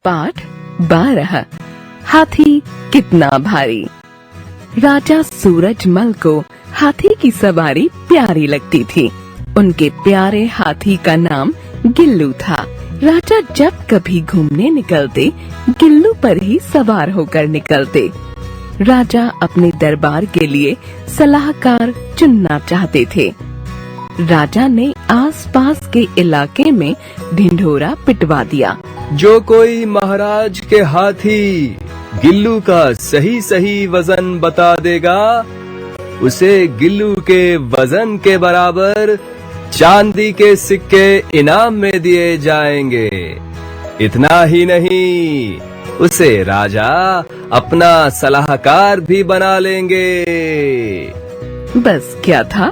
पाठ 12। हाथी कितना भारी। राजा सूरजमल को हाथी की सवारी प्यारी लगती थी। उनके प्यारे हाथी का नाम गिल्लू था। राजा जब कभी घूमने निकलते गिल्लू पर ही सवार होकर निकलते। राजा अपने दरबार के लिए सलाहकार चुनना चाहते थे। राजा ने आसपास के इलाके में ढिंढोरा पिटवा दिया। जो कोई महाराज के हाथी गिल्लू का सही सही वजन बता देगा, उसे गिल्लू के वजन के बराबर चांदी के सिक्के इनाम में दिए जाएंगे। इतना ही नहीं, उसे राजा अपना सलाहकार भी बना लेंगे। बस क्या था,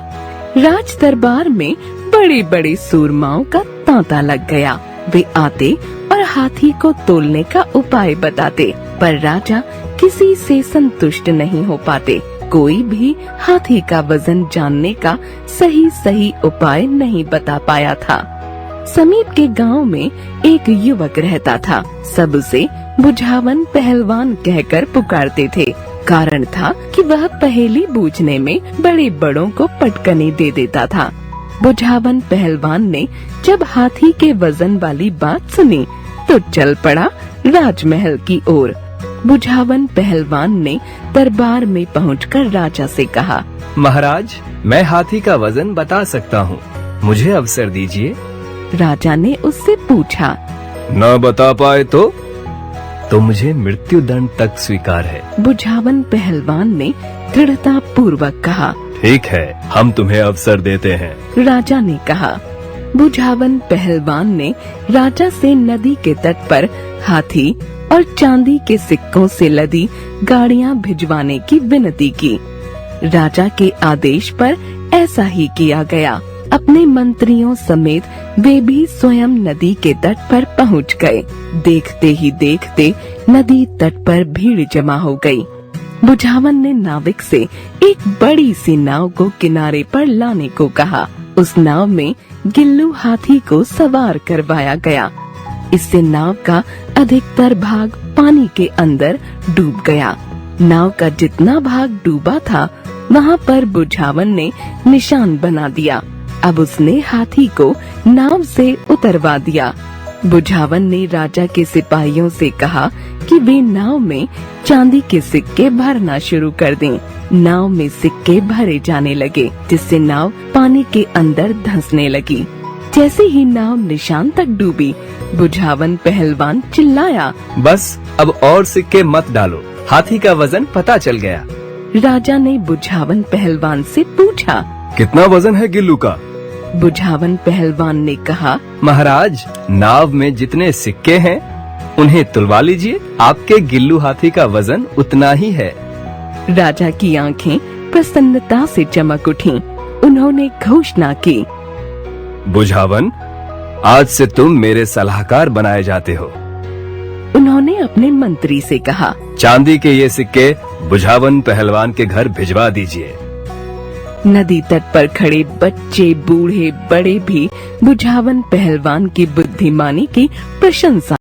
राज दरबार में बड़े बड़े सूरमाओं का तांता लग गया। वे आते और हाथी को तोलने का उपाय बताते, पर राजा किसी से संतुष्ट नहीं हो पाते। कोई भी हाथी का वजन जानने का सही सही उपाय नहीं बता पाया था। समीप के गांव में एक युवक रहता था। सब उसे बुझावन पहलवान कहकर पुकारते थे। कारण था कि वह पहेली बूझने में बड़े बड़ों को पटकनी दे देता था। बुझावन पहलवान ने जब हाथी के वजन वाली बात सुनी तो चल पड़ा राजमहल की ओर। बुझावन पहलवान ने दरबार में पहुंचकर राजा से कहा, महाराज, मैं हाथी का वजन बता सकता हूँ, मुझे अवसर दीजिए। राजा ने उससे पूछा, न बता पाए तो मुझे मृत्यु दंड तक स्वीकार है। बुझावन पहलवान ने दृढ़ता पूर्वक कहा, ठीक है, हम तुम्हें अवसर देते हैं। राजा ने कहा। बुझावन पहलवान ने राजा से नदी के तट पर हाथी और चांदी के सिक्कों से लदी गाड़ियां भिजवाने की विनती की। राजा के आदेश पर ऐसा ही किया गया। अपने मंत्रियों समेत वे भी स्वयं नदी के तट पर पहुंच गए। देखते ही देखते नदी तट पर भीड़ जमा हो गई। बुझावन ने नाविक से एक बड़ी सी नाव को किनारे पर लाने को कहा। उस नाव में गिल्लू हाथी को सवार करवाया गया। इससे नाव का अधिकतर भाग पानी के अंदर डूब गया। नाव का जितना भाग डूबा था, वहाँ पर बुझावन ने निशान बना दिया। अब उसने हाथी को नाव से उतरवा दिया। बुझावन ने राजा के सिपाहियों से कहा कि वे नाव में चांदी के सिक्के भरना शुरू कर दें। नाव में सिक्के भरे जाने लगे, जिससे नाव पानी के अंदर धंसने लगी। जैसे ही नाव निशान तक डूबी, बुझावन पहलवान चिल्लाया, बस अब और सिक्के मत डालो, हाथी का वजन पता चल गया। राजा ने बुझावन पहलवान से पूछा, कितना वजन है गिल्लू का? बुझावन पहलवान ने कहा, महाराज, नाव में जितने सिक्के हैं उन्हें तुलवा लीजिए, आपके गिल्लू हाथी का वजन उतना ही है। राजा की आंखें प्रसन्नता से चमक उठीं। उन्होंने घोषणा की, बुझावन, आज से तुम मेरे सलाहकार बनाए जाते हो। उन्होंने अपने मंत्री से कहा, चांदी के ये सिक्के बुझावन पहलवान के घर भिजवा दीजिए। नदी तट पर खड़े बच्चे, बूढ़े, बड़े भी बुझावन पहलवान की बुद्धिमानी की प्रशंसा